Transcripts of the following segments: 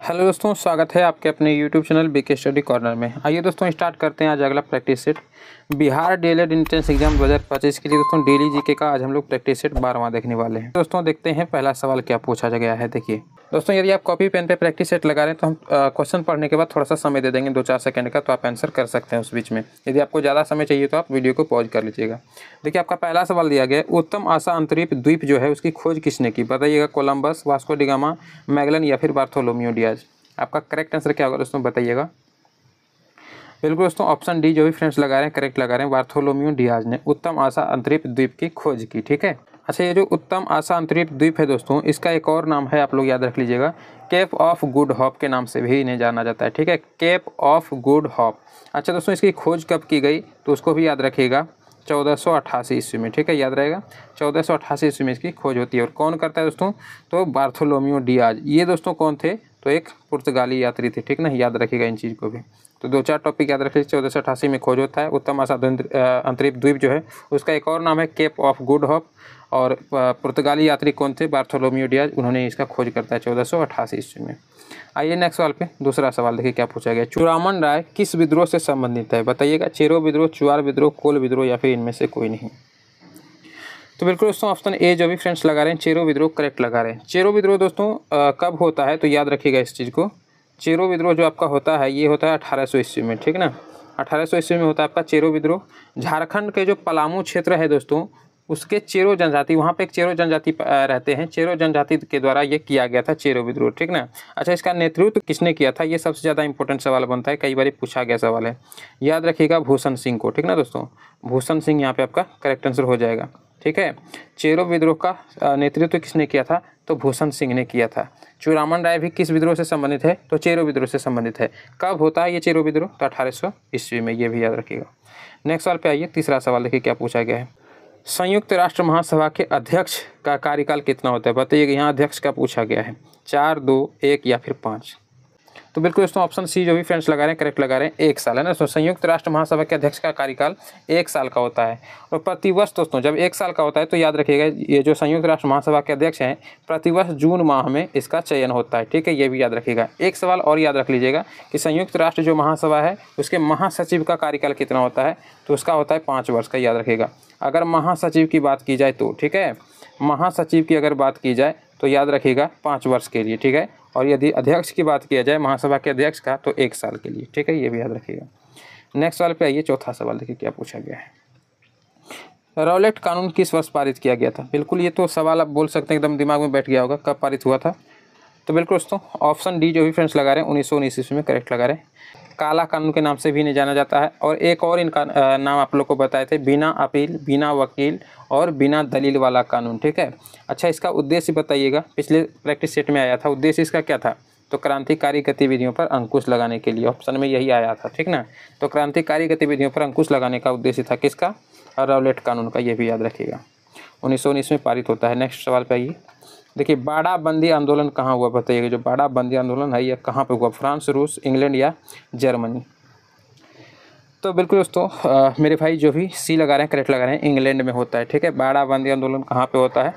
Hello दोस्तों, स्वागत है आपके अपने YouTube channel BK study corner में। आइए दोस्तों स्टार्ट करते हैं आज अगला practice set Bihar DElEd entrance exam 2025 के लिए। दोस्तों डेली जीके का आज हम लोग प्रैक्टिस सेट 12वां देखने वाले हैं। दोस्तों देखते हैं पहला सवाल क्या पूछा गया है। देखिए दोस्तों, यदि आप कॉपी पेन पे प्रैक्टिस सेट लगा रहे हैं तो हम क्वेश्चन पढ़ने के बाद थोड़ा सा समय दे देंगे 2-4 सेकंड का, तो आप आंसर कर सकते हैं उस बीच में। यदि आपको ज़्यादा समय चाहिए तो आप वीडियो को पॉज कर लीजिएगा। देखिए आपका पहला सवाल दिया गया है, उत्तम आशा अंतरिक्ष द्वीप जो है उसकी खोज किसने की? बताइएगा, Columbus, Vasco D gamma, Magellan या फिर बार्थोलोम्यू डियाज। आपका करेक्ट आंसर क्या होगा दोस्तों, बताइएगा। बिल्कुल दोस्तों, ऑप्शन डी जो भी फ्रेंड्स लगा रहे हैं करेक्ट लगा रहे हैं। बार्थोलोम्यू डियाज ने उत्तम आशा अंतरिक्ष द्वीप की खोज की। ठीक है। अच्छा, ये जो उत्तम आशा अंतरिक्ष द्वीप है दोस्तों, इसका एक और नाम है, आप लोग याद रख लीजिएगा, केप ऑफ गुड होप के नाम से भी इन्हें जाना जाता है। ठीक है, केप ऑफ गुड होप। अच्छा दोस्तों, इसकी खोज कब की गई तो उसको भी याद रखिएगा, 1488 ईस्वी में। ठीक है, याद रहेगा, 1488 ईस्वी में इसकी खोज होती है। और कौन करता है दोस्तों, तो बार्थोलोम्यू डियाज। ये दोस्तों कौन थे, तो एक पुर्तगाली यात्री थे। ठीक ना, याद रखिएगा इन चीज़ को भी। तो 2-4 टॉपिक याद रखिए। 1488 में खोज होता है। उत्तम आशा अंतरिक्ष द्वीप जो है उसका एक और नाम है केप ऑफ गुड होप। और पुर्तगाली यात्री कौन थे, बार्थोलोम्यू डियाज, उन्होंने इसका खोज करता है 1488 ईस्वी में। आइए नेक्स्ट सवाल पे, दूसरा सवाल देखिए क्या पूछा गया। चूड़ामन राय किस विद्रोह से संबंधित है? बताइएगा, चेरो विद्रोह, चुआर विद्रोह, कोल विद्रोह या फिर इनमें से कोई नहीं। तो बिल्कुल दोस्तों ऑप्शन ए जो भी फ्रेंड्स लगा रहे हैं चेरो विद्रोह करेक्ट लगा रहे हैं। चेरो विद्रोह दोस्तों कब होता है तो याद रखिएगा इस चीज़ को। चेरो विद्रोह जो आपका होता है ये होता है 1800 ईस्वी में। ठीक ना, 1800 ईस्वी में होता है आपका चेरो विद्रोह। झारखंड के जो पलामू क्षेत्र है दोस्तों, उसके चेरो जनजाति, वहाँ पे एक चेरो जनजाति रहते हैं। चेरो जनजाति के द्वारा ये किया गया था चेरो विद्रोह। ठीक ना। अच्छा, इसका नेतृत्व किसने किया था, ये सबसे ज़्यादा इंपॉर्टेंट सवाल बनता है, कई बार पूछा गया सवाल है। याद रखिएगा, भूषण सिंह को। ठीक ना दोस्तों, भूषण सिंह यहाँ पे आपका करेक्ट आंसर हो जाएगा। ठीक है, चेरो विद्रोह का नेतृत्व किसने किया था, तो भूषण सिंह ने किया था। चूड़ामन राय भी किस विद्रोह से संबंधित है, तो चेरो विद्रोह से संबंधित है। कब होता है ये चेरो विद्रोह, तो 1800 ईस्वी में, ये भी याद रखिएगा। नेक्स्ट सवाल पे आइए, तीसरा सवाल देखिए क्या पूछा गया है। संयुक्त राष्ट्र महासभा के अध्यक्ष का कार्यकाल कितना होता है? बताइएगा, यहाँ अध्यक्ष का पूछा गया है, 4, 2, 1 या फिर 5। तो बिल्कुल दोस्तों ऑप्शन सी जो भी फ्रेंड्स लगा रहे हैं करेक्ट लगा रहे हैं, 1 साल है ना। तो संयुक्त राष्ट्र महासभा के अध्यक्ष का कार्यकाल 1 साल का होता है। और प्रतिवर्ष दोस्तों जब 1 साल का होता है तो याद रखिएगा, ये जो संयुक्त राष्ट्र महासभा के अध्यक्ष हैं प्रतिवर्ष जून माह में इसका चयन होता है। ठीक है, ये भी याद रखिएगा। एक सवाल और याद रख लीजिएगा कि संयुक्त राष्ट्र जो महासभा है उसके महासचिव का कार्यकाल कितना होता है, तो उसका होता है 5 वर्ष का, याद रखिएगा। अगर महासचिव की बात की जाए तो, ठीक है, महासचिव की अगर बात की जाए तो याद रखिएगा 5 वर्ष के लिए। ठीक है, और यदि अध्यक्ष की बात किया जाए महासभा के अध्यक्ष का तो 1 साल के लिए। ठीक है, ये भी याद रखिएगा। नेक्स्ट सवाल पे आइए, चौथा सवाल देखिए क्या पूछा गया है। रॉलेट कानून किस वर्ष पारित किया गया था? बिल्कुल ये तो सवाल आप बोल सकते हैं एकदम दिमाग में बैठ गया होगा, कब पारित हुआ था। तो बिल्कुल दोस्तों ऑप्शन डी जो भी फ्रेंड्स लगा रहे हैं 1919 ईस्वी में करेक्ट लगा रहे हैं। काला कानून के नाम से भी इन्हें जाना जाता है। और एक और इनका नाम आप लोग को बताए थे, बिना अपील, बिना वकील और बिना दलील वाला कानून। ठीक है। अच्छा, इसका उद्देश्य बताइएगा, पिछले प्रैक्टिस सेट में आया था, उद्देश्य इसका क्या था, तो क्रांतिकारी गतिविधियों पर अंकुश लगाने के लिए। ऑप्शन में यही आया था। ठीक ना, तो क्रांतिकारी गतिविधियों पर अंकुश लगाने का उद्देश्य था किसका, रॉलेट कानून का, ये भी याद रखिएगा। 1919 में पारित होता है। नेक्स्ट सवाल पे आइए, देखिए बाड़ा बंदी आंदोलन कहाँ हुआ? बताइएगा, जो बाड़ा बंदी आंदोलन है ये कहाँ पे हुआ, फ्रांस, रूस, इंग्लैंड या जर्मनी? तो बिल्कुल दोस्तों मेरे भाई जो भी सी लगा रहे हैं करेक्ट लगा रहे हैं, इंग्लैंड में होता है। ठीक है, बाड़ा बंदी आंदोलन कहाँ पे होता है,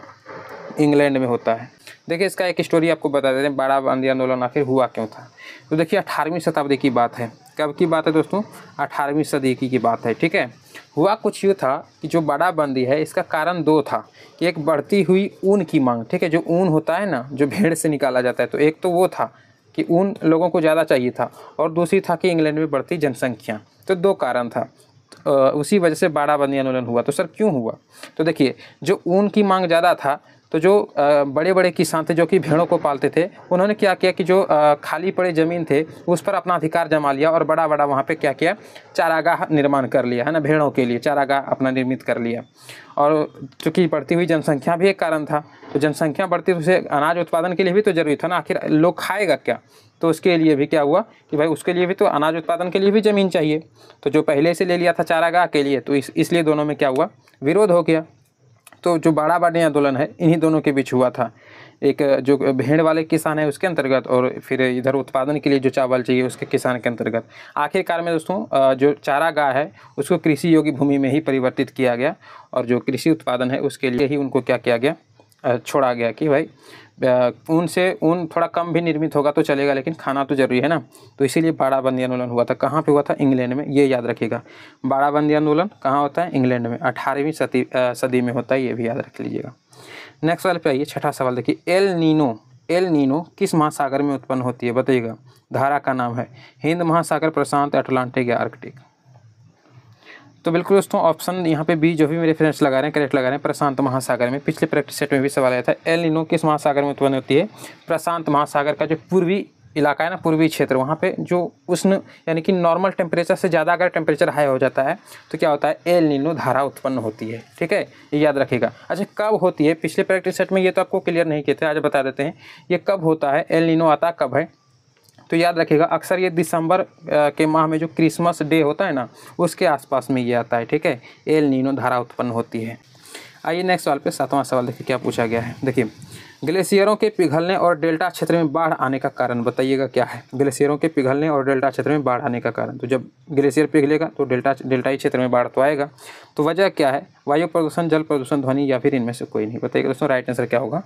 इंग्लैंड में होता है। देखिए इसका एक स्टोरी आपको बता देते हैं, बाड़ा बंदी आंदोलन आखिर हुआ क्यों था। तो देखिए 18वीं शताब्दी की बात है। कब की बात है दोस्तों, 18वीं सदी की बात है। ठीक है, हुआ कुछ यूँ था कि जो बाड़ा बंदी है इसका कारण 2 था कि एक बढ़ती हुई ऊन की मांग। ठीक है, जो ऊन होता है ना, जो भेड़ से निकाला जाता है, तो एक तो वो था कि ऊन लोगों को ज़्यादा चाहिए था, और दूसरी था कि इंग्लैंड में बढ़ती जनसंख्या। तो 2 कारण था, उसी वजह से बाड़ा बंदी आंदोलन हुआ। तो सर क्यों हुआ, तो देखिए जो ऊन की मांग ज़्यादा था तो जो बड़े बड़े किसान थे जो कि भेड़ों को पालते थे, उन्होंने क्या किया कि जो खाली पड़े ज़मीन थे उस पर अपना अधिकार जमा लिया और बड़ा बड़ा वहाँ पे क्या किया, चारागाह निर्माण कर लिया, है ना, भेड़ों के लिए चारागाह अपना निर्मित कर लिया। और चूँकि बढ़ती हुई जनसंख्या भी एक कारण था, तो जनसंख्या बढ़ती तो उसे अनाज उत्पादन के लिए भी तो जरूरी था ना, आखिर लोग खाएगा क्या, तो उसके लिए भी क्या हुआ कि भाई उसके लिए भी तो अनाज उत्पादन के लिए भी ज़मीन चाहिए। तो जो पहले से ले लिया था चारागाह के लिए, तो इसलिए दोनों में क्या हुआ, विरोध हो गया। तो जो बाड़ा बंदी आंदोलन है इन्हीं दोनों के बीच हुआ था। एक जो भेड़ वाले किसान है उसके अंतर्गत, और फिर इधर उत्पादन के लिए जो चावल चाहिए उसके किसान के अंतर्गत। आखिरकार में दोस्तों जो चारागाह है उसको कृषि योग्य भूमि में ही परिवर्तित किया गया, और जो कृषि उत्पादन है उसके लिए ही उनको क्या किया गया, छोड़ा गया कि भाई ऊन से ऊन थोड़ा कम भी निर्मित होगा तो चलेगा, लेकिन खाना तो जरूरी है ना। तो इसीलिए बाड़ाबंदी आंदोलन हुआ था। कहाँ पे हुआ था? इंग्लैंड में, ये याद रखिएगा। बाड़ाबंदी आंदोलन कहाँ होता है? इंग्लैंड में, 18वीं सदी में होता है, ये भी याद रख लीजिएगा। नेक्स्ट सवाल पे आइए, छठा सवाल देखिए, एल नीनो किस महासागर में उत्पन्न होती है? बताइएगा। धारा का नाम है हिंद महासागर, प्रशांत, अटलांटिक या आर्कटिक। तो बिल्कुल दोस्तों ऑप्शन यहाँ पे बी जो भी मेरे फ्रेंड्स लगा रहे हैं करेक्ट लगा रहे हैं, प्रशांत महासागर में। पिछले प्रैक्टिस सेट में भी सवाल आया था, एल नीनो किस महासागर में उत्पन्न होती है? प्रशांत महासागर का जो पूर्वी इलाका है ना, पूर्वी क्षेत्र, वहाँ पे जो उष्ण यानी कि नॉर्मल टेम्परेचर से ज़्यादा अगर टेम्परेचर हाई हो जाता है तो क्या होता है? एल नीनो धारा उत्पन्न होती है। ठीक है, ये याद रखिएगा। अच्छा, कब होती है? पिछले प्रैक्टिस सेट में ये तो आपको क्लियर नहीं किए थे, आज बता देते हैं ये कब होता है, एल नीनो आता कब है। तो याद रखिएगा, अक्सर ये दिसंबर के माह में जो क्रिसमस डे होता है ना, उसके आसपास में ये आता है। ठीक है, एल नीनो धारा उत्पन्न होती है। आइए नेक्स्ट सवाल पे, सातवां सवाल देखिए क्या पूछा गया है। देखिए, ग्लेशियरों के पिघलने और डेल्टा क्षेत्र में बाढ़ आने का कारण बताइएगा क्या है? ग्लेशियरों के पिघलने और डेल्टा क्षेत्र में बाढ़ आने का कारण, तो जब ग्लेशियर पिघलेगा तो डेल्टाई क्षेत्र में बाढ़ तो आएगा। तो वजह क्या है? वायु प्रदूषण, जल प्रदूषण, ध्वनि, या फिर इनमें से कोई नहीं। बताइएगा दोस्तों राइट आंसर क्या होगा?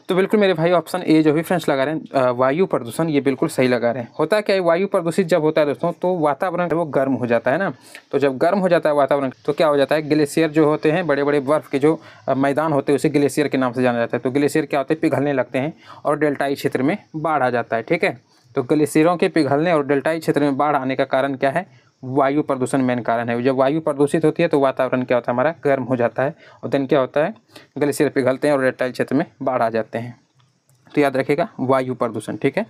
तो बिल्कुल मेरे भाई ऑप्शन ए जो भी फ्रेंड्स लगा रहे हैं वायु प्रदूषण, ये बिल्कुल सही लगा रहे हैं। होता क्या है, वायु प्रदूषित जब होता है दोस्तों तो वातावरण वो गर्म हो जाता है ना। तो जब गर्म हो जाता है वातावरण तो क्या हो जाता है, ग्लेशियर जो होते हैं, बड़े बड़े बर्फ़ के जो मैदान होते हैं उसे ग्लेशियर के नाम से जाना जाता है। तो ग्लेशियर क्या होते हैं, पिघलने लगते हैं और डेल्टाई क्षेत्र में बाढ़ आ जाता है। ठीक है, तो ग्लेशियरों के पिघलने और डेल्टाई क्षेत्र में बाढ़ आने का कारण क्या है? वायु प्रदूषण मेन कारण है। जब वायु प्रदूषित होती है तो वातावरण क्या होता है, हमारा गर्म हो जाता है, और देन क्या होता है, ग्लेशियर पिघलते हैं और डेल्टाई क्षेत्र में बाढ़ आ जाते हैं। तो याद रखिएगा वायु प्रदूषण। ठीक है,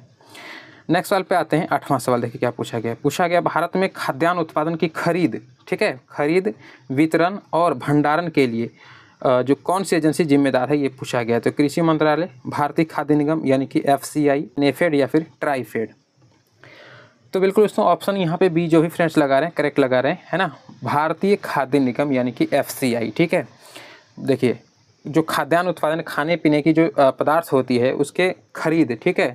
नेक्स्ट सवाल पे आते हैं, आठवां सवाल देखिए क्या पूछा गया। पूछा गया भारत में खाद्यान्न उत्पादन की खरीद, ठीक है, खरीद, वितरण और भंडारण के लिए जो कौन सी एजेंसी जिम्मेदार है, ये पूछा गया। तो कृषि मंत्रालय, भारतीय खाद्य निगम यानी कि FCI, नेफेड या फिर ट्राइफेड। तो बिल्कुल दोस्तों ऑप्शन यहाँ पे बी जो भी फ्रेंड्स लगा रहे हैं करेक्ट लगा रहे हैं, है ना। भारतीय खाद्य निगम यानी कि FCI। ठीक है, देखिए जो खाद्यान्न उत्पादन, खाने पीने की जो पदार्थ होती है उसके खरीद, ठीक है,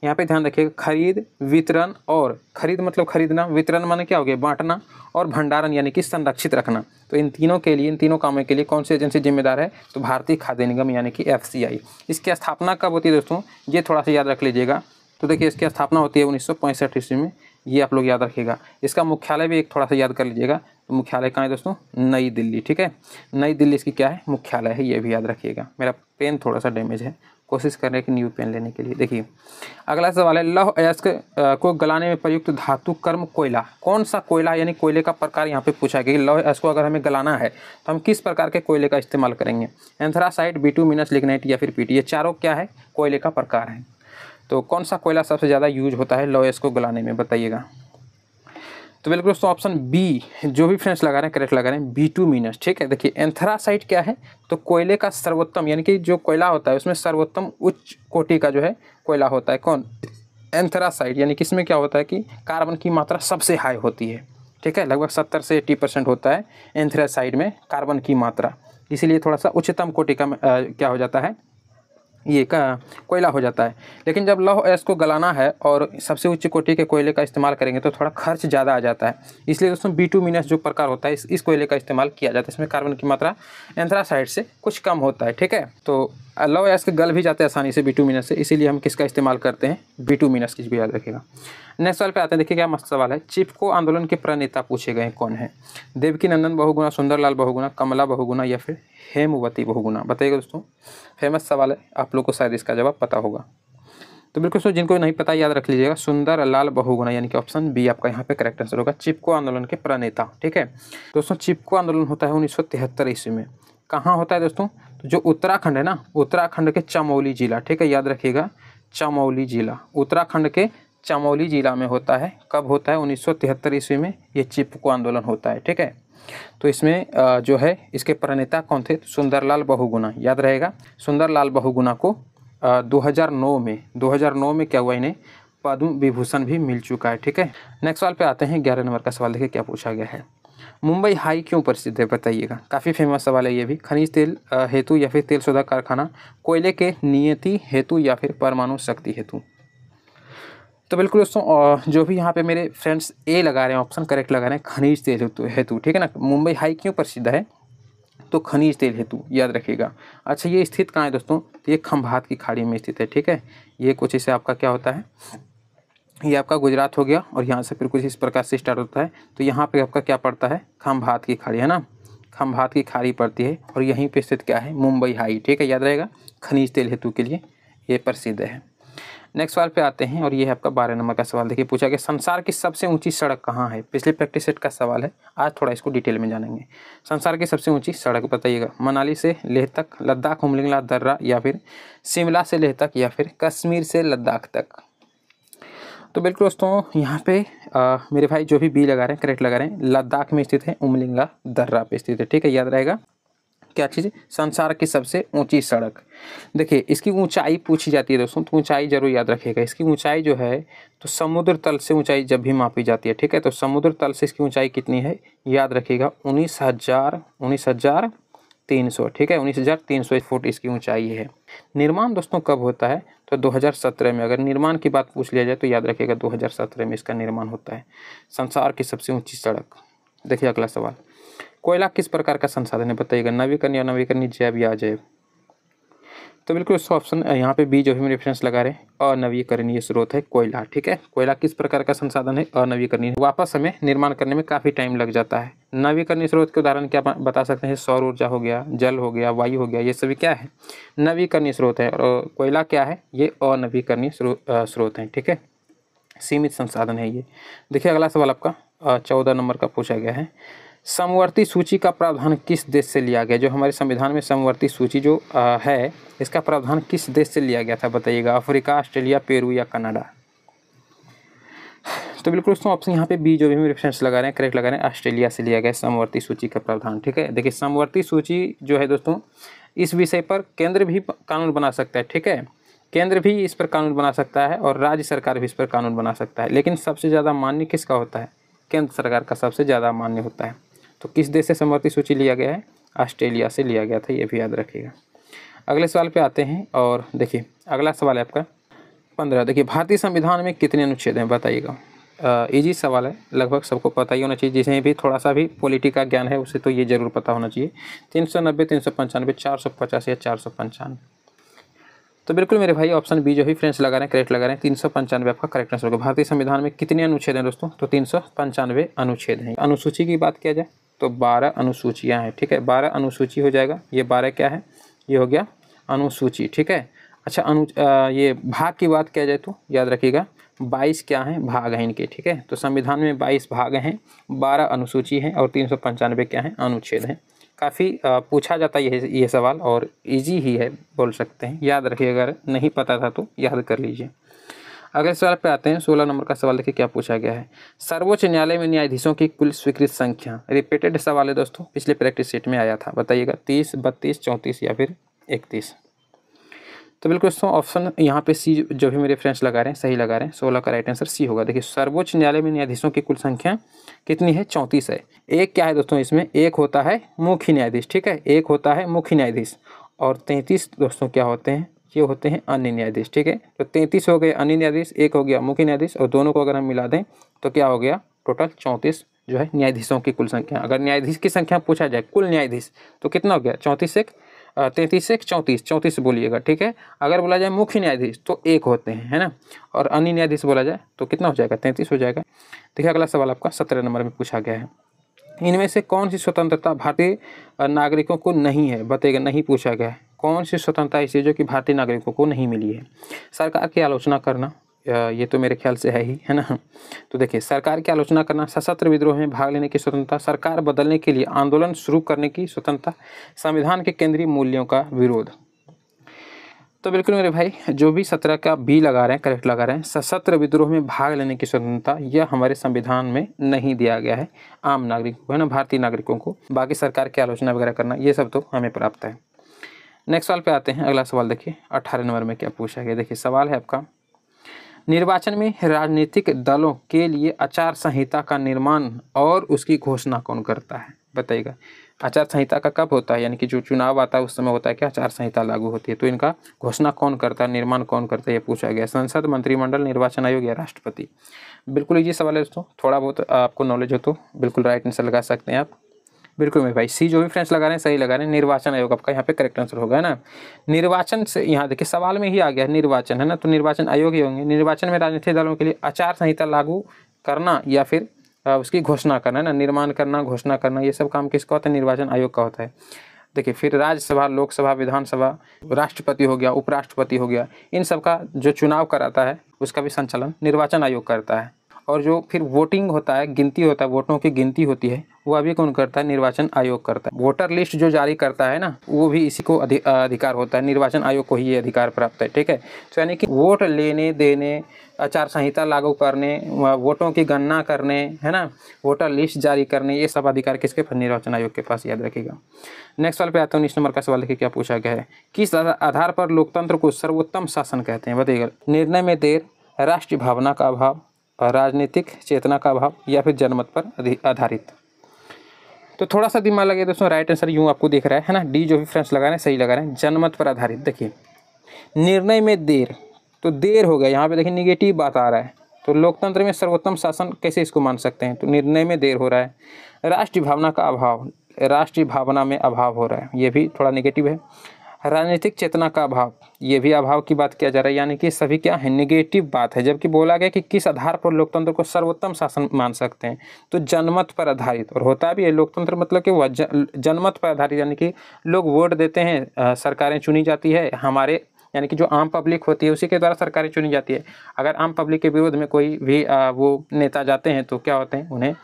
यहाँ पे ध्यान रखिएगा, खरीद, वितरण और, खरीद मतलब खरीदना, वितरण माने क्या हो गया, बांटना, और भंडारण यानी कि संरक्षित रखना। तो इन तीनों के लिए, इन तीनों कामों के लिए कौन सी एजेंसी जिम्मेदार है? तो भारतीय खाद्य निगम यानी कि FCI। इसकी स्थापना कब होती है दोस्तों, ये थोड़ा सा याद रख लीजिएगा। तो देखिए इसकी स्थापना होती है 1965 ईस्वी में, ये आप लोग याद रखिएगा। इसका मुख्यालय भी एक थोड़ा सा याद कर लीजिएगा। तो मुख्यालय कहाँ है दोस्तों? नई दिल्ली। ठीक है, नई दिल्ली इसकी क्या है, मुख्यालय है, ये भी याद रखिएगा। मेरा पेन थोड़ा सा डैमेज है, कोशिश कर रहे हैं कि न्यू पेन लेने के लिए। देखिए अगला सवाल है, लौह अयस्क को गलाने में प्रयुक्त धातु कर्म कोयला, कौन सा कोयला यानी कोयले का प्रकार यहाँ पे पूछा गया कि लौह अयस्क को अगर हमें गलाना है तो हम किस प्रकार के कोयले का इस्तेमाल करेंगे? एंथ्रासाइट, बिटुमिनस, लिग्नाइट या फिर पीटी। ये चारों क्या है, कोयले का प्रकार है। तो कौन सा कोयला सबसे ज़्यादा यूज होता है लौह अयस्क को गलाने में, बताइएगा। तो बिल्कुल दोस्तों ऑप्शन बी जो भी फ्रेंड्स लगा रहे हैं करेक्ट लगा रहे हैं, बिटुमिनस। ठीक है, देखिए एंथ्रासाइट क्या है, तो कोयले का सर्वोत्तम यानी कि जो कोयला होता है उसमें सर्वोत्तम उच्च कोटि का जो है कोयला होता है। कौन? एंथ्रासाइट। यानी कि इसमें क्या होता है कि कार्बन की मात्रा सबसे हाई होती है। ठीक है, लगभग 70 से 80% होता है एंथ्रासाइट में कार्बन की मात्रा, इसीलिए थोड़ा सा उच्चतम कोटि का क्या हो जाता है, ये का कोयला हो जाता है। लेकिन जब लौह अयस्क को गलाना है और सबसे उच्च कोटि के कोयले का इस्तेमाल करेंगे तो थोड़ा खर्च ज़्यादा आ जाता है, इसलिए दोस्तों बिटुमिनस जो प्रकार होता है इस कोयले का इस्तेमाल किया जाता है। इसमें कार्बन की मात्रा एंथ्रासाइट से कुछ कम होता है। ठीक है, तो लौह अयस्क गल भी जाते हैं आसानी से बिटुमिनस से, इसीलिए हम किसका इस्तेमाल करते हैं, बिटुमिनस की भी याद रखिएगा। नेक्स्ट सवाल पे आते हैं, देखिए क्या मस्त सवाल है। चिपको आंदोलन के प्रणेता पूछे गए कौन है? देवकीनंदन बहुगुणा, सुंदरलाल बहुगुणा, कमला बहुगुणा या फिर हेमवती बहुगुणा। बताइएगा दोस्तों, फेमस सवाल है, आप लोग को शायद इसका जवाब पता होगा। तो बिल्कुल दोस्तों जिनको नहीं पता याद रख लीजिएगा, सुंदरलाल बहुगुणा यानी कि ऑप्शन बी आपका यहाँ पे करेक्ट आंसर होगा, चिपको आंदोलन के प्रणेता। ठीक है दोस्तों, चिपको आंदोलन होता है 1973 ईस्वी में। कहाँ होता है दोस्तों? तो जो उत्तराखंड है ना, उत्तराखंड के चमोली जिला, ठीक है याद रखिएगा, चमोली जिला, उत्तराखंड के चमोली जिला में होता है। कब होता है? 1973 ईस्वी में ये चिपको आंदोलन होता है। ठीक है, तो इसमें जो है इसके प्रणेता कौन थे? सुंदरलाल बहुगुणा, याद रहेगा। सुंदरलाल बहुगुणा को 2009 में क्या हुआ, इन्हें पद्म विभूषण भी मिल चुका है। ठीक है, नेक्स्ट सवाल पे आते हैं, 11 नंबर का सवाल देखिए क्या पूछा गया है। मुंबई हाई क्यों प्रसिद्ध है, बताइएगा। काफ़ी फेमस सवाल है ये भी। खनिज तेल हेतु या फिर तेल शोधक कारखाना, कोयले के नियति हेतु या फिर परमाणु शक्ति हेतु। तो बिल्कुल दोस्तों जो भी यहाँ पे मेरे फ्रेंड्स ए लगा रहे हैं ऑप्शन करेक्ट लगा रहे हैं, खनिज तेल हेतु। ठीक है ना, मुंबई हाई क्यों प्रसिद्ध है? तो खनिज तेल हेतु, याद रखिएगा। अच्छा, ये स्थित कहाँ है दोस्तों? तो ये खंभात की खाड़ी में स्थित है, ठीक है। ये कुछ इसे आपका क्या होता है, ये आपका गुजरात हो गया और यहाँ से फिर कुछ इस प्रकार से स्टार्ट होता है। तो यहाँ पे आपका क्या पड़ता है? खंभात की खाड़ी, है ना, खंभात की खाड़ी पड़ती है और यहीं पे स्थित क्या है? मुंबई हाई, ठीक है, याद रहेगा। खनिज तेल हेतु के लिए ये प्रसिद्ध है। नेक्स्ट सवाल पे आते हैं और ये है आपका 12 नंबर का सवाल। देखिए पूछा गया संसार की सबसे ऊंची सड़क कहाँ है? पिछले प्रैक्टिस सेट का सवाल है, आज थोड़ा इसको डिटेल में जानेंगे। संसार की सबसे ऊंची सड़क बताइएगा। मनाली से लेह तक, लद्दाख उमलिंगला दर्रा, या फिर शिमला से लेह तक, या फिर कश्मीर से लद्दाख तक। तो बिल्कुल दोस्तों यहाँ पे मेरे भाई जो भी बी लगा रहे हैं करेक्ट लगा रहे हैं। लद्दाख में स्थित है, उमलिंगला दर्रा पे स्थित है, ठीक है, याद रहेगा। क्या चीज़? संसार की सबसे ऊंची सड़क। देखिए इसकी ऊंचाई पूछी जाती है दोस्तों, तो ऊंचाई जरूर याद रखिएगा। इसकी ऊंचाई जो है तो समुद्र तल से ऊंचाई जब भी मापी जाती है, ठीक है, तो समुद्र तल से इसकी ऊंचाई कितनी है? याद रखिएगा 19,300, ठीक है, 19,300 फुट इसकी ऊंचाई है। निर्माण दोस्तों कब होता है? तो 2017 में। अगर निर्माण की बात पूछ लिया जाए तो याद रखिएगा 2017 में इसका निर्माण होता है। संसार की सबसे ऊंची सड़क। देखिए अगला सवाल, कोयला किस प्रकार का संसाधन है बताइएगा? नवीकरणीय, अनवीकरणीय, जैव या अजैव। तो बिल्कुल इसका ऑप्शन यहाँ पे बी जो भी हम रेफरेंस लगा रहे हैं, अनवीकरणीय स्रोत है कोयला, ठीक है। कोयला किस प्रकार का संसाधन है? अनवीकरणीय। वापस हमें निर्माण करने में काफ़ी टाइम लग जाता है। नवीकरणीय स्रोत के उदाहरण क्या बता सकते हैं? सौर ऊर्जा हो गया, जल हो गया, वायु हो गया, ये सभी क्या है? नवीकरणीय स्रोत है। और कोयला क्या है? ये अनवीकरणीय स्रोत है, ठीक है, सीमित संसाधन है ये। देखिए अगला सवाल आपका 14 नंबर का पूछा गया है। समवर्ती सूची का प्रावधान किस देश से लिया गया? जो हमारे संविधान में समवर्ती सूची जो है, इसका प्रावधान किस देश से लिया गया था बताइएगा? अफ्रीका, ऑस्ट्रेलिया, पेरू या कनाडा। तो बिल्कुल दोस्तों ऑप्शन यहाँ पे बी जो भी हम रेफरेंस लगा रहे हैं करेक्ट लगा रहे हैं, ऑस्ट्रेलिया से लिया गया समवर्ती सूची का प्रावधान, ठीक है। देखिए समवर्ती सूची जो है दोस्तों, इस विषय पर केंद्र भी कानून बना सकता है, ठीक है, केंद्र भी इस पर कानून बना सकता है और राज्य सरकार भी इस पर कानून बना सकता है। लेकिन सबसे ज़्यादा मान्य किसका होता है? केंद्र सरकार का सबसे ज़्यादा मान्य होता है। तो किस देश से समवर्ती सूची लिया गया है? ऑस्ट्रेलिया से लिया गया था, ये भी याद रखिएगा। अगले सवाल पे आते हैं और देखिए अगला सवाल है आपका 15। देखिए भारतीय संविधान में कितने अनुच्छेद हैं बताइएगा? इजी सवाल है, लगभग सबको पता ही होना चाहिए। जिसे भी थोड़ा सा भी पॉलिटी का ज्ञान है उसे तो ये जरूर पता होना चाहिए। 390, 395, 450 या 495। तो बिल्कुल मेरे भाई ऑप्शन बी जो भी फ्रेंड्स लगा रहे हैं करेक्ट लगा रहे हैं, 395 आपका करेक्ट आंसर होगा। भारतीय संविधान में कितने अनुच्छेद हैं दोस्तों? तो 395 अनुच्छेद हैं। अनुसूची की बात किया जाए तो 12 अनुसूचियां हैं, ठीक है, 12 अनुसूची हो जाएगा। ये 12 क्या है? ये हो गया अनुसूची, ठीक है। अच्छा ये भाग की बात किया जाए तो याद रखिएगा 22 क्या हैं? भाग हैं इनके, ठीक है। तो संविधान में 22 भाग हैं, 12 अनुसूची हैं और 395 क्या हैं? अनुच्छेद हैं। काफ़ी पूछा जाता है ये सवाल और इजी ही है बोल सकते हैं, याद रखिए, अगर नहीं पता था तो याद कर लीजिए। अगले सवाल पे आते हैं 16 नंबर का सवाल। देखिए क्या पूछा गया है। सर्वोच्च न्यायालय में न्यायाधीशों की कुल स्वीकृत संख्या। रिपीटेड सवाल है दोस्तों, पिछले प्रैक्टिस सेट में आया था, बताइएगा 30, 32, 34 या फिर 31। तो बिल्कुल दोस्तों ऑप्शन यहाँ पे सी जो भी मेरे फ्रेंड्स लगा रहे हैं सही लगा रहे हैं, 16 का राइट आंसर सी होगा। देखिए सर्वोच्च न्यायालय में न्यायाधीशों की कुल संख्या कितनी है? 34 है। एक क्या है दोस्तों इसमें? एक होता है मुख्य न्यायाधीश, ठीक है, एक होता है मुख्य न्यायाधीश और 33 दोस्तों क्या होते हैं? ये होते हैं अन्य न्यायाधीश, ठीक है। तो 33 हो गए अन्य न्यायाधीश, एक हो गया मुख्य न्यायाधीश और दोनों को अगर हम मिला दें तो क्या हो गया? टोटल 34 जो है न्यायाधीशों की कुल संख्या। अगर न्यायाधीश की संख्या पूछा जाए कुल न्यायाधीश तो कितना हो गया? 34 से 34 34 बोलिएगा, ठीक है। अगर बोला जाए मुख्य न्यायाधीश तो एक होते हैं, है ना, और अन्य न्यायाधीश बोला जाए तो कितना हो जाएगा? 33 हो जाएगा। देखिए अगला सवाल आपका 17 नंबर में पूछा गया है। इनमें से कौन सी स्वतंत्रता भारतीय नागरिकों को नहीं है बताइएगा? नहीं पूछा गया है। कौन सी स्वतंत्रता ऐसी जो कि भारतीय नागरिकों को नहीं मिली है? सरकार की आलोचना करना, ये तो मेरे ख्याल से है ही, है ना। तो देखिए सरकार की आलोचना करना, सशस्त्र विद्रोह में भाग लेने की स्वतंत्रता, सरकार बदलने के लिए आंदोलन शुरू करने की स्वतंत्रता, संविधान के केंद्रीय मूल्यों का विरोध। तो बिल्कुल मेरे भाई जो भी 17 का बी लगा रहे हैं करेक्ट लगा रहे हैं, सशस्त्र विद्रोह में भाग लेने की स्वतंत्रता यह हमारे संविधान में नहीं दिया गया है आम नागरिकों को, है ना, भारतीय नागरिकों को। बाकी सरकार की आलोचना वगैरह करना ये सब तो हमें प्राप्त है। नेक्स्ट सवाल पे आते हैं। अगला सवाल देखिए 18 नंबर में क्या पूछा गया। देखिए सवाल है आपका, निर्वाचन में राजनीतिक दलों के लिए आचार संहिता का निर्माण और उसकी घोषणा कौन करता है बताइएगा? आचार संहिता का कब होता है? यानी कि जो चुनाव आता है उस समय होता है क्या आचार संहिता लागू होती है। तो इनका घोषणा कौन करता है, निर्माण कौन करता है, ये पूछा गया। संसद, मंत्रिमंडल, निर्वाचन आयोग या राष्ट्रपति। बिल्कुल ये सवाल है दोस्तों, थोड़ा बहुत आपको नॉलेज हो तो बिल्कुल राइट आंसर लगा सकते हैं आप। बिल्कुल मेरे भाई, सी जो भी फ्रेंड्स लगा रहे हैं सही लगा रहे हैं। निर्वाचन आयोग आपका यहाँ पे करेक्ट आंसर होगा, है ना। निर्वाचन से यहाँ देखिए सवाल में ही आ गया निर्वाचन, है ना, तो निर्वाचन आयोग ही होंगे। निर्वाचन में राजनीतिक दलों के लिए आचार संहिता लागू करना या फिर उसकी घोषणा करना, है ना, निर्माण करना, घोषणा करना, ये सब काम किसका होता है? निर्वाचन आयोग का होता है। देखिए फिर राज्यसभा, लोकसभा, विधानसभा, राष्ट्रपति हो गया, उपराष्ट्रपति हो गया, इन सब का जो चुनाव कराता है उसका भी संचालन निर्वाचन आयोग करता है। और जो फिर वोटिंग होता है, गिनती होता है, वोटों की गिनती होती है, वो अभी कौन करता है? निर्वाचन आयोग करता है। वोटर लिस्ट जो जारी करता है ना, वो भी इसी को अधिकार होता है, निर्वाचन आयोग को ही ये अधिकार प्राप्त है, ठीक है। तो यानी कि वोट लेने देने, आचार संहिता लागू करने, वोटों की गणना करने, है ना, वोटर लिस्ट जारी करने, ये सब अधिकार किसके पास? निर्वाचन आयोग के पास, याद रखिएगा। नेक्स्ट सवाल पे आता हूँ। 19 नंबर का सवाल देखिए क्या पूछा गया है। किस आधार पर लोकतंत्र को सर्वोत्तम शासन कहते हैं? बताइएगा। निर्णय में देर, राष्ट्रीय भावना का अभाव, राजनीतिक चेतना का अभाव, या फिर जनमत पर आधारित। तो थोड़ा सा दिमाग लगे दोस्तों, राइट आंसर यूँ आपको दिख रहा है ना, डी जो भी फ्रेंड्स लगा रहे हैं सही लगा रहे हैं, जनमत पर आधारित। देखिए निर्णय में देर, तो देर हो गया यहाँ पे, देखिए निगेटिव बात आ रहा है, तो लोकतंत्र में सर्वोत्तम शासन कैसे इसको मान सकते हैं? तो निर्णय में देर हो रहा है। राष्ट्रीय भावना का अभाव, राष्ट्रीय भावना में अभाव हो रहा है, ये भी थोड़ा निगेटिव है। राजनीतिक चेतना का अभाव, ये भी अभाव की बात किया जा रहा है, यानी कि सभी क्या है? नेगेटिव बात है। जबकि बोला गया कि किस आधार पर लोकतंत्र को सर्वोत्तम शासन मान सकते हैं, तो जनमत पर आधारित। और होता भी है लोकतंत्र, मतलब कि वह जनमत पर आधारित, यानी कि लोग वोट देते हैं, सरकारें चुनी जाती है, हमारे यानी कि जो आम पब्लिक होती है उसी के द्वारा सरकारें चुनी जाती है। अगर आम पब्लिक के विरोध में कोई भी वो नेता जाते हैं तो क्या होते हैं? उन्हें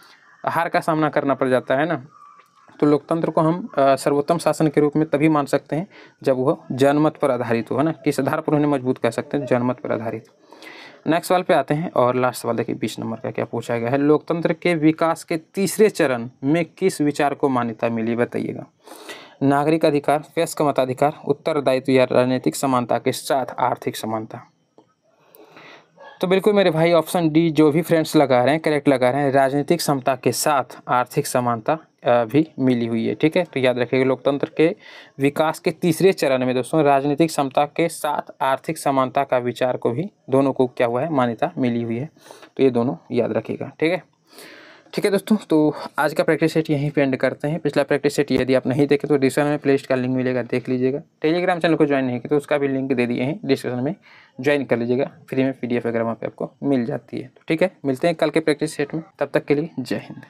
हार का सामना करना पड़ जाता है ना। तो लोकतंत्र को हम सर्वोत्तम शासन के रूप में तभी मान सकते हैं जब वह जनमत पर आधारित हो, है ना। किस आधार पर उन्हें मजबूत कह सकते हैं? जनमत पर आधारित। नेक्स्ट सवाल पे आते हैं और लास्ट सवाल देखिए 20 नंबर का क्या पूछा गया है। लोकतंत्र के विकास के तीसरे चरण में किस विचार को मान्यता मिली? बताइएगा। नागरिक अधिकार, वयस्क मताधिकार, उत्तरदायित्व या राजनीतिक समानता के साथ आर्थिक समानता। तो बिल्कुल मेरे भाई ऑप्शन डी जो भी फ्रेंड्स लगा रहे हैं करेक्ट लगा रहे हैं। राजनीतिक समता के साथ आर्थिक समानता भी मिली हुई है, ठीक है। तो याद रखिएगा लोकतंत्र के विकास के तीसरे चरण में दोस्तों राजनीतिक समता के साथ आर्थिक समानता का विचार को भी, दोनों को क्या हुआ है? मान्यता मिली हुई है। तो ये दोनों याद रखिएगा, ठीक है। ठीक है दोस्तों, तो आज का प्रैक्टिस सेट यहीं पे एंड करते हैं। पिछला प्रैक्टिस सेट यदि आप नहीं देखे तो डिस्क्रिप्शन में प्लेलिस्ट का लिंक मिलेगा, देख लीजिएगा। टेलीग्राम चैनल को ज्वाइन नहीं किया तो उसका भी लिंक दे दिए हैं डिस्क्रिप्शन में, ज्वाइन कर लीजिएगा। फ्री में PDF वगैरह वहाँ पे आपको मिल जाती है। तो ठीक है, मिलते हैं कल के प्रैक्टिस सेट में, तब तक के लिए जय हिंद।